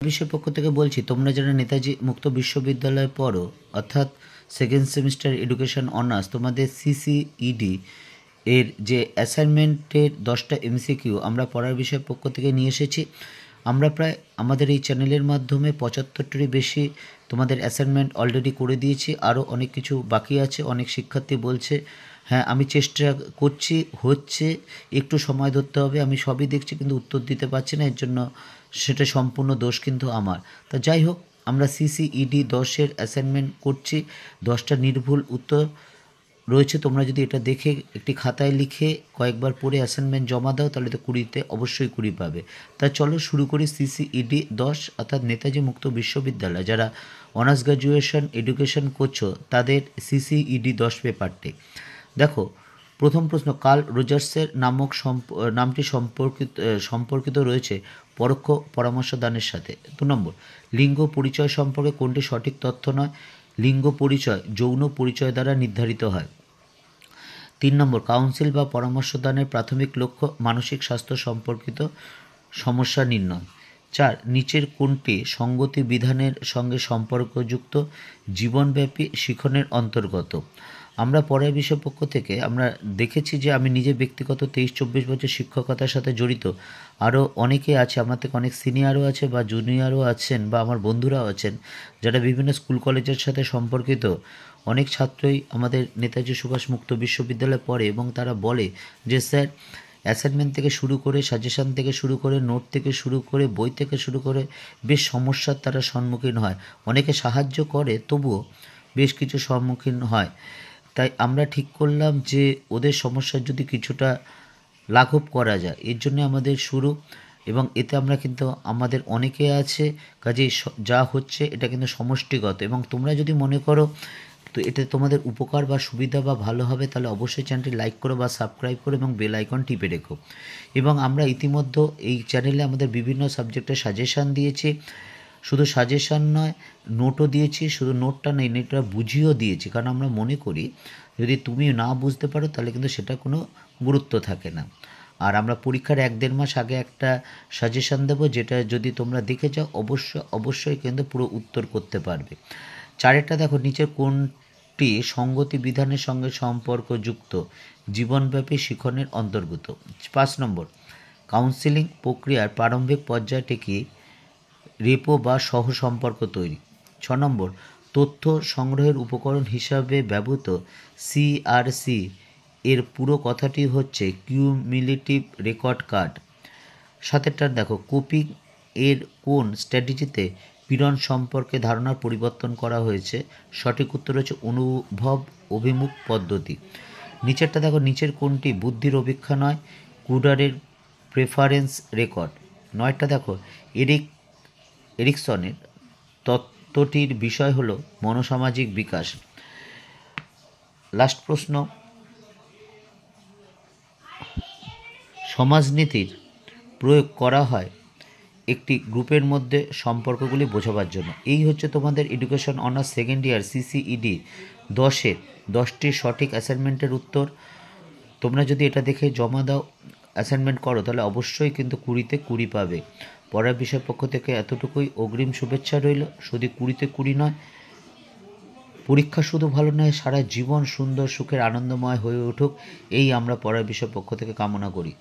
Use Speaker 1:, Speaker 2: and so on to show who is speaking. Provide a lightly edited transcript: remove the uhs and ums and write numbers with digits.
Speaker 1: বিশ্বের পক্ষ থেকে বলছি, তোমরা যারা নেতাজি মুক্ত বিশ্ববিদ্যালয়ে পড়ো, অর্থাৎ সেকেন্ড সেমিস্টার এডুকেশন অনার্স, তোমাদের সিসিইডি এর যে অ্যাসাইনমেন্টের 10টা এমসিকিউ আমরা পড়ার বিষয়ের পক্ষ থেকে নিয়ে এসেছি। আমরা প্রায় আমাদের এই চ্যানেলের মাধ্যমে 75টারই বেশি তোমাদের অ্যাসাইনমেন্ট অলরেডি করে দিয়েছি। আরও অনেক কিছু বাকি আছে। অনেক শিক্ষার্থী বলছে হ্যাঁ আমি চেষ্টা করছি, হচ্ছে, একটু সময় ধরতে হবে, আমি সবই দেখছি কিন্তু উত্তর দিতে পারছি না, এর জন্য সেটা সম্পূর্ণ দোষ কিন্তু আমার। তা যাই হোক, আমরা সিসিইডি 10-এর অ্যাসাইনমেন্ট করছি। 10টা নির্ভুল উত্তর রয়েছে। তোমরা যদি এটা দেখে একটি খাতায় লিখে কয়েকবার পড়ে অ্যাসাইনমেন্ট জমা দাও, তাহলে তো 20তে অবশ্যই 20 পাবে। তা চলো শুরু করি সিসিইডি 10, অর্থাৎ নেতাজি মুক্ত বিশ্ববিদ্যালয় যারা অনার্স গ্র্যাজুয়েশন এডুকেশন করছো তাদের সিসিইডি 10 পেপারটি দেখো। প্রথম প্রশ্ন, কার্ল রজার্সের নামটি সম্পর্কিত রয়েছে পরোক্ষ পরামর্শদানের সাথে। 2 নম্বর, লিঙ্গ পরিচয় সম্পর্কে কোনটি সঠিক তথ্য নয়? লিঙ্গ পরিচয় যৌন পরিচয় দ্বারা নির্ধারিত হয়। 3 নম্বর, কাউন্সিল বা পরামর্শদানের প্রাথমিক লক্ষ্য মানসিক স্বাস্থ্য সম্পর্কিত সমস্যা নির্ণয়। 4, নিচের কোনটি সঙ্গতি বিধানের সঙ্গে সম্পর্কযুক্ত জীবনব্যাপী শিক্ষণের অন্তর্গত? আমরা পরের বিষয় পক্ষ থেকে আমরা দেখেছি যে আমি নিজে ব্যক্তিগত 23-24 বছর শিক্ষকতার সাথে জড়িত। আরও অনেকে আছে, আমার থেকে অনেক সিনিয়রও আছে বা জুনিয়রও আছেন বা আমার বন্ধুরাও আছেন যারা বিভিন্ন স্কুল কলেজের সাথে সম্পর্কিত। অনেক ছাত্রই আমাদের নেতাজি সুভাষ মুক্ত বিশ্ববিদ্যালয়ে পড়ে এবং তারা বলে যে স্যার, অ্যাসাইনমেন্ট থেকে শুরু করে, সাজেশান থেকে শুরু করে, নোট থেকে শুরু করে, বই থেকে শুরু করে বেশ সমস্যার তারা সম্মুখীন হয়। অনেকে সাহায্য করে, তবুও বেশ কিছু সম্মুখীন হয়। তাই আমরা ঠিক করলাম যে ওদের সমস্যার যদি কিছুটা লাঘব করা যায়, এর জন্য আমাদের শুরু। এবং এতে আমরা কিন্তু আমাদের অনেকে আছে, কাজেই যা হচ্ছে এটা কিন্তু সমষ্টিগত। এবং তোমরা যদি মনে করো তো এটা তোমাদের উপকার বা সুবিধা বা ভালো হবে, তাহলে অবশ্যই চ্যানেলটি লাইক করো বা সাবস্ক্রাইব করো এবং বেল আইকন টিপে রেখো। এবং আমরা ইতিমধ্যে এই চ্যানেলে আমাদের বিভিন্ন সাবজেক্টের সাজেশান দিয়েছি। শুধু সাজেশান নয়, নোটও দিয়েছি। শুধু নোটটা নয়, নোটটা বুঝিয়েও দিয়েছি, কারণ আমরা মনে করি যদি তুমি না বুঝতে পারো তাহলে কিন্তু সেটা কোনো গুরুত্ব থাকে না। আর আমরা পরীক্ষার 1-1.5 মাস আগে একটা সাজেশান দেবো, যেটা যদি তোমরা দেখে যাও অবশ্যই কিন্তু পুরো উত্তর করতে পারবে। 4টা দেখো, নিচের কোনটি সঙ্গতি বিধানের সঙ্গে সম্পর্কযুক্ত জীবনব্যাপী শিক্ষণের অন্তর্গত? 5 নম্বর, কাউন্সেলিং প্রক্রিয়ার প্রারম্ভিক পর্যায়টি কি রেপো বা সহ সম্পর্ক তৈরি। 6 নম্বর, তথ্য সংগ্রহের উপকরণ হিসাবে ব্যবহৃত সিআরসি এর পুরো কথাটি হচ্ছে কিউমিলেটিভ রেকর্ড কার্ড। 7টা দেখো, কোপিং এর কোন স্ট্র্যাটেজিতে পীড়ন সম্পর্কে ধারণার পরিবর্তন করা হয়েছে? সঠিক উত্তর হচ্ছে অনুভব অভিমুখ পদ্ধতি। নিচেরটা দেখো, নিচের কোনটি বুদ্ধির অপেক্ষা নয়? কুডারের প্রেফারেন্স রেকর্ড। 9টা দেখো, এরিকসনের তত্ত্বটির বিষয় হলো মনোসামাজিক বিকাশ। লাস্ট প্রশ্ন, সমাজনীতির প্রয়োগ করা হয় একটি গ্রুপের মধ্যে সম্পর্কগুলি বোঝাবার জন্য। এই হচ্ছে তোমাদের এডুকেশন অনার্স সেকেন্ড ইয়ার সিসিইডি 10-এর 10টি সঠিক অ্যাসাইনমেন্টের উত্তর। তোমরা যদি এটা দেখে জমা দাও, অ্যাসাইনমেন্ট করো, তাহলে অবশ্যই কিন্তু 20তে 20 পাবে। পড়ার বিষয় পক্ষ থেকে এতটুকুই, অগ্রিম শুভেচ্ছা রইল। শুধু 20তে 20 নয়, পরীক্ষা শুধু ভালো নয়, সারা জীবন সুন্দর সুখের আনন্দময় হয়ে উঠুক, এই আমরা পড়ার বিষয় পক্ষ থেকে কামনা করি।